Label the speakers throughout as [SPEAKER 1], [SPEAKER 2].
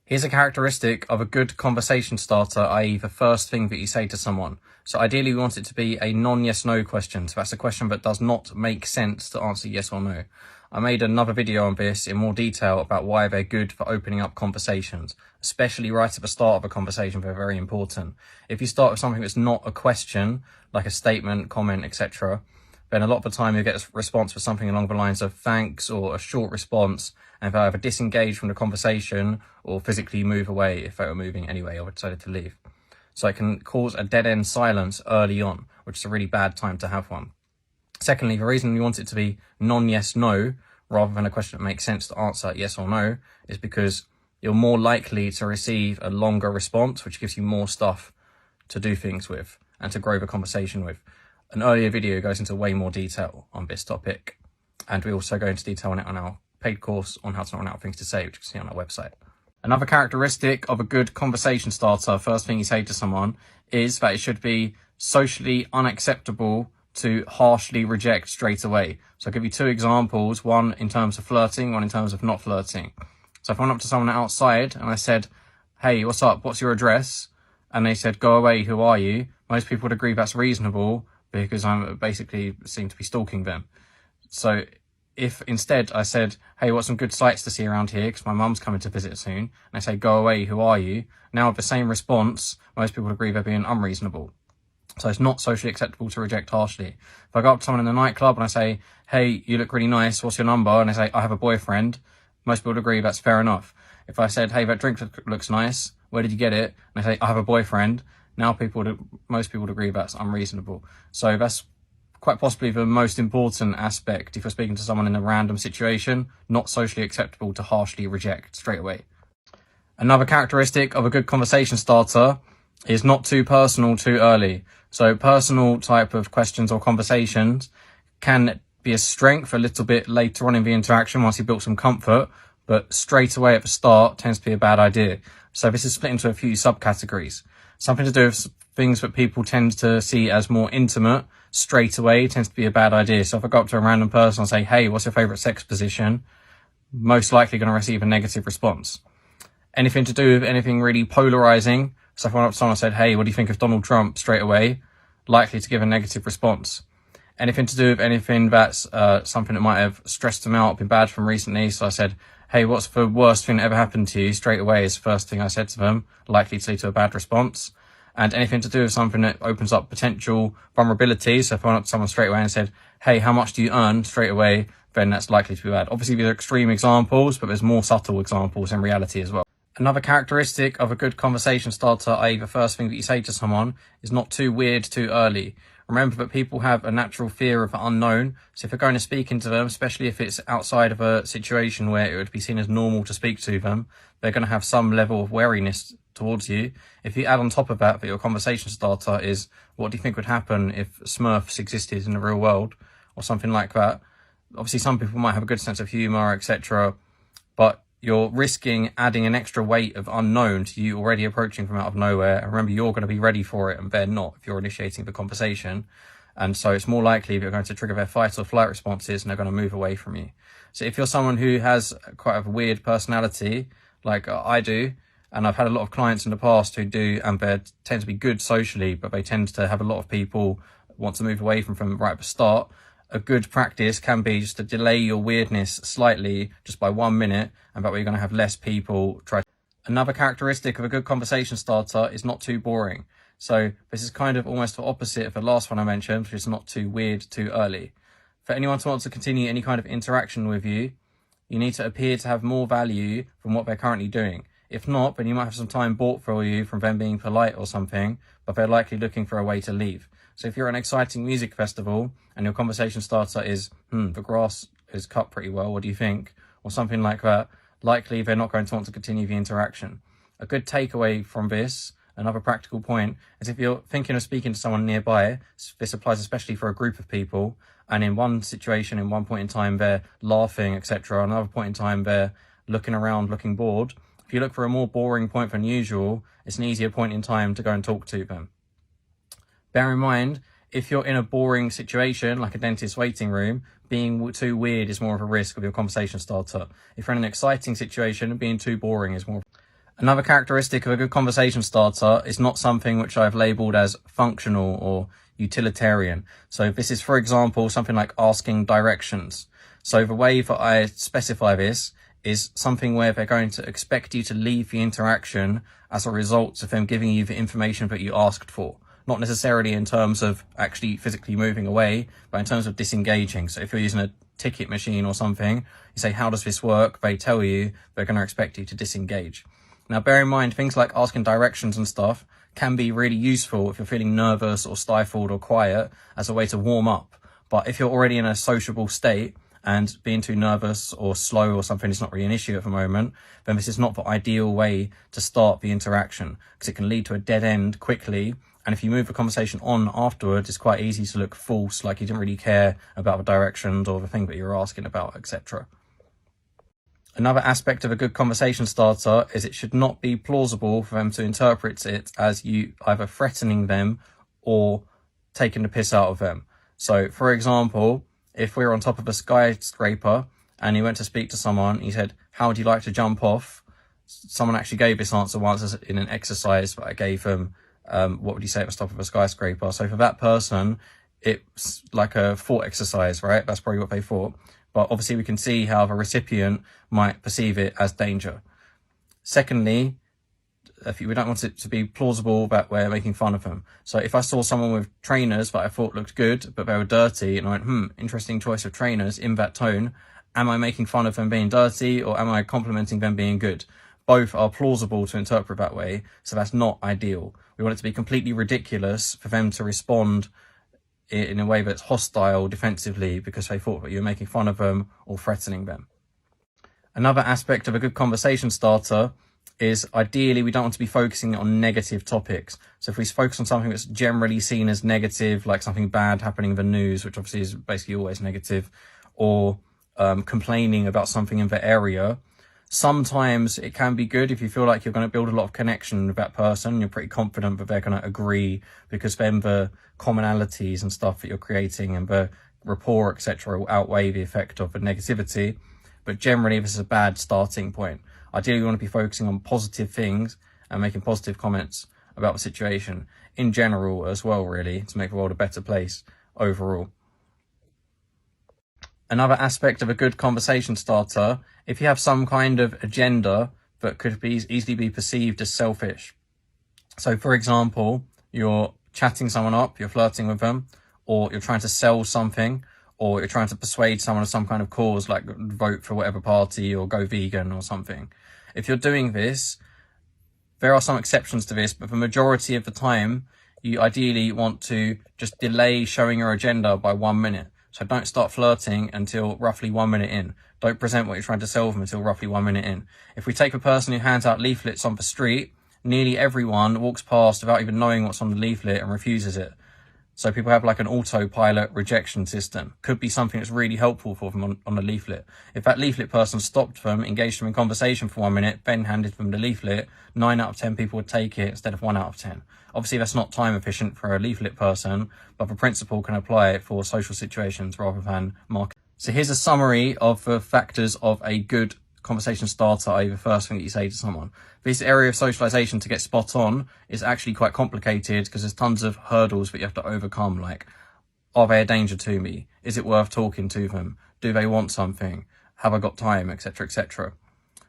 [SPEAKER 1] Here's a characteristic of a good conversation starter, i.e. the first thing that you say to someone. So ideally we want it to be a non-yes-no question. So that's a question that does not make sense to answer yes or no. I made another video on this in more detail about why they're good for opening up conversations, especially right at the start of a conversation. They're very important. If you start with something that's not a question, like a statement, comment, etc., then a lot of the time you get a response for something along the lines of thanks or a short response, and they'll either disengage from the conversation or physically move away if they were moving anyway or decided to leave. So it can cause a dead-end silence early on, which is a really bad time to have one. Secondly, the reason we want it to be non-yes-no rather than a question that makes sense to answer yes or no is because you're more likely to receive a longer response, which gives you more stuff to do things with and to grow the conversation with. An earlier video goes into way more detail on this topic, and we also go into detail on it on our paid course on how to run out of things to say, which you can see on our website. Another characteristic of a good conversation starter, first thing you say to someone, is that it should be socially unacceptable to harshly reject straight away. So I'll give you two examples, one in terms of flirting, one in terms of not flirting. So if I went up to someone outside and I said, hey, what's up? What's your address? And they said, go away, who are you? Most people would agree that's reasonable because I'm basically seem to be stalking them. So if instead I said, hey, what's some good sights to see around here because my mum's coming to visit soon, and I say, go away, who are you? Now with the same response, most people would agree they're being unreasonable. So it's not socially acceptable to reject harshly. If I go up to someone in the nightclub and I say, hey, you look really nice, what's your number? And they say, I have a boyfriend, most people would agree that's fair enough. If I said, hey, that drink looks nice, where did you get it? And they say, I have a boyfriend, now most people would agree that's unreasonable. So that's quite possibly the most important aspect if you're speaking to someone in a random situation, not socially acceptable to harshly reject straight away. Another characteristic of a good conversation starter is not too personal too early. So personal type of questions or conversations can be a strength a little bit later on in the interaction once you've built some comfort, but straight away at the start tends to be a bad idea. So this is split into a few subcategories. Something to do with things that people tend to see as more intimate straight away tends to be a bad idea. So if I go up to a random person and say, hey, what's your favorite sex position? Most likely going to receive a negative response. Anything to do with anything really polarizing. So if I went up to someone and said, hey, what do you think of Donald Trump? Straight away, likely to give a negative response. Anything to do with anything that's something that might have stressed them out, been bad for them recently. So I said, hey, what's the worst thing that ever happened to you? Straight away is the first thing I said to them, likely to lead to a bad response. And anything to do with something that opens up potential vulnerabilities. So if I went up to someone straight away and said, hey, how much do you earn? Straight away, then that's likely to be bad. Obviously, these are extreme examples, but there's more subtle examples in reality as well. Another characteristic of a good conversation starter, i.e. the first thing that you say to someone, is not too weird too early. Remember that people have a natural fear of the unknown. So if you're going to speak into them, especially if it's outside of a situation where it would be seen as normal to speak to them, they're going to have some level of wariness towards you. If you add on top of that your conversation starter is, what do you think would happen if Smurfs existed in the real world or something like that? Obviously, some people might have a good sense of humor, etc., but you're risking adding an extra weight of unknown to you already approaching from out of nowhere. And remember, you're going to be ready for it and they're not if you're initiating the conversation. And so it's more likely that you're going to trigger their fight or flight responses and they're going to move away from you. So if you're someone who has quite a weird personality, like I do, and I've had a lot of clients in the past who do, and they tend to be good socially, but they tend to have a lot of people want to move away from them right at the start, a good practice can be just to delay your weirdness slightly, just by 1 minute, and that way you're going to have less people try. Another characteristic of a good conversation starter is not too boring. So this is kind of almost the opposite of the last one I mentioned, which is not too weird too early. For anyone to want to continue any kind of interaction with you, you need to appear to have more value from what they're currently doing. If not, then you might have some time bought for you from them being polite or something, but they're likely looking for a way to leave. So if you're at an exciting music festival and your conversation starter is, the grass is cut pretty well, what do you think? Or something like that, likely they're not going to want to continue the interaction. A good takeaway from this, another practical point, is if you're thinking of speaking to someone nearby, this applies especially for a group of people, and in one situation, in one point in time, they're laughing, etc. Another point in time, they're looking around, looking bored. If you look for a more boring point than usual, it's an easier point in time to go and talk to them. Bear in mind, if you're in a boring situation, like a dentist waiting room, being too weird is more of a risk of your conversation starter. If you're in an exciting situation, being too boring is more. Another characteristic of a good conversation starter is not something which I've labeled as functional or utilitarian. So this is, for example, something like asking directions. So the way that I specify this is something where they're going to expect you to leave the interaction as a result of them giving you the information that you asked for. Not necessarily in terms of actually physically moving away, but in terms of disengaging. So if you're using a ticket machine or something, you say, how does this work? They tell you, they're going to expect you to disengage. Now, bear in mind, things like asking directions and stuff can be really useful if you're feeling nervous or stifled or quiet as a way to warm up. But if you're already in a sociable state and being too nervous or slow or something is not really an issue at the moment, then this is not the ideal way to start the interaction, because it can lead to a dead end quickly. And if you move the conversation on afterwards, it's quite easy to look false, like you didn't really care about the directions or the thing that you were asking about, etc. Another aspect of a good conversation starter is it should not be plausible for them to interpret it as you either threatening them or taking the piss out of them. So, for example, if we were on top of a skyscraper and you went to speak to someone, you said, how would you like to jump off? Someone actually gave this answer once in an exercise, but I gave them, what would you say at the top of a skyscraper? So for that person, it's like a thought exercise, right? That's probably what they thought. But obviously we can see how the recipient might perceive it as danger. Secondly, we don't want it to be plausible that we're making fun of them. So if I saw someone with trainers that I thought looked good, but they were dirty, and I went, interesting choice of trainers in that tone, am I making fun of them being dirty or am I complimenting them being good? Both are plausible to interpret that way, so that's not ideal. We want it to be completely ridiculous for them to respond in a way that's hostile defensively because they thought that you were making fun of them or threatening them. Another aspect of a good conversation starter is ideally we don't want to be focusing on negative topics. So if we focus on something that's generally seen as negative, like something bad happening in the news, which obviously is basically always negative, or complaining about something in the area, sometimes it can be good if you feel like you're going to build a lot of connection with that person. You're pretty confident that they're going to agree, because then the commonalities and stuff that you're creating and the rapport, etc., will outweigh the effect of the negativity. But generally, this is a bad starting point. Ideally, you want to be focusing on positive things and making positive comments about the situation in general as well, really, to make the world a better place overall. Another aspect of a good conversation starter, if you have some kind of agenda that could easily be perceived as selfish. So, for example, you're chatting someone up, you're flirting with them, or you're trying to sell something, or you're trying to persuade someone of some kind of cause, like vote for whatever party or go vegan or something. If you're doing this, there are some exceptions to this, but the majority of the time, you ideally want to just delay showing your agenda by 1 minute. So don't start flirting until roughly 1 minute in. Don't present what you're trying to sell them until roughly 1 minute in. If we take a person who hands out leaflets on the street, nearly everyone walks past without even knowing what's on the leaflet and refuses it. So people have like an autopilot rejection system. Could be something that's really helpful for them on the leaflet. If that leaflet person stopped them, engaged them in conversation for 1 minute, then handed them the leaflet, 9 out of 10 people would take it instead of 1 out of 10. Obviously, that's not time efficient for a leaflet person, but the principle can apply for social situations rather than market. So here's a summary of the factors of a good conversation starter, i.e. the first thing that you say to someone. This area of socialization to get spot on is actually quite complicated because there's tons of hurdles that you have to overcome, like, are they a danger to me? Is it worth talking to them? Do they want something? Have I got time? Etc, etc.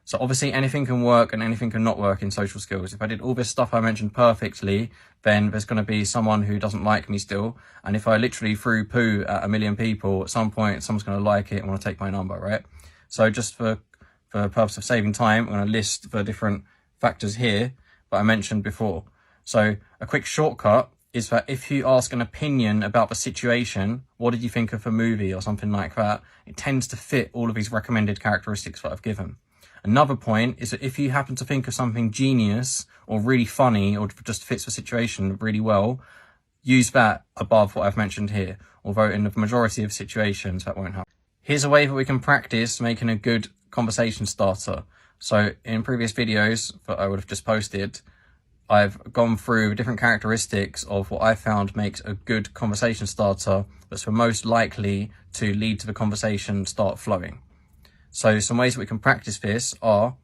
[SPEAKER 1] So obviously anything can work and anything can not work in social skills. If I did all this stuff I mentioned perfectly, then there's going to be someone who doesn't like me still. And if I literally threw poo at 1 million people, at some point someone's going to like it and want to take my number, right? So just for the purpose of saving time, I'm going to list the different factors here that I mentioned before. So a quick shortcut is that if you ask an opinion about the situation, what did you think of the movie or something like that, it tends to fit all of these recommended characteristics that I've given. Another point is that if you happen to think of something genius or really funny or just fits the situation really well, use that above what I've mentioned here, although in the majority of situations that won't happen. Here's a way that we can practice making a good conversation starter. So in previous videos that I would have just posted, I've gone through different characteristics of what I found makes a good conversation starter that's the most likely to lead to the conversation start flowing. So some ways that we can practice this are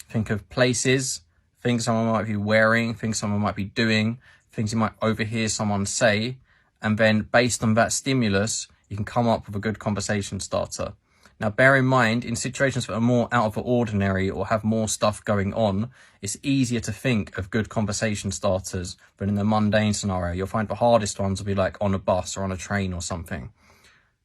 [SPEAKER 1] think of places, things someone might be wearing, things someone might be doing, things you might overhear someone say, and then based on that stimulus, you can come up with a good conversation starter. Now, bear in mind, in situations that are more out of the ordinary or have more stuff going on, it's easier to think of good conversation starters than in the mundane scenario. You'll find the hardest ones will be like on a bus or on a train or something.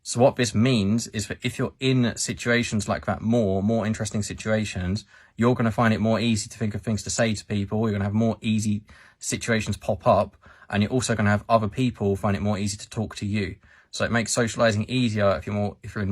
[SPEAKER 1] So what this means is that if you're in situations like that, more interesting situations, you're going to find it more easy to think of things to say to people. You're going to have more easy situations pop up, and you're also going to have other people find it more easy to talk to you. So it makes socializing easier if you're in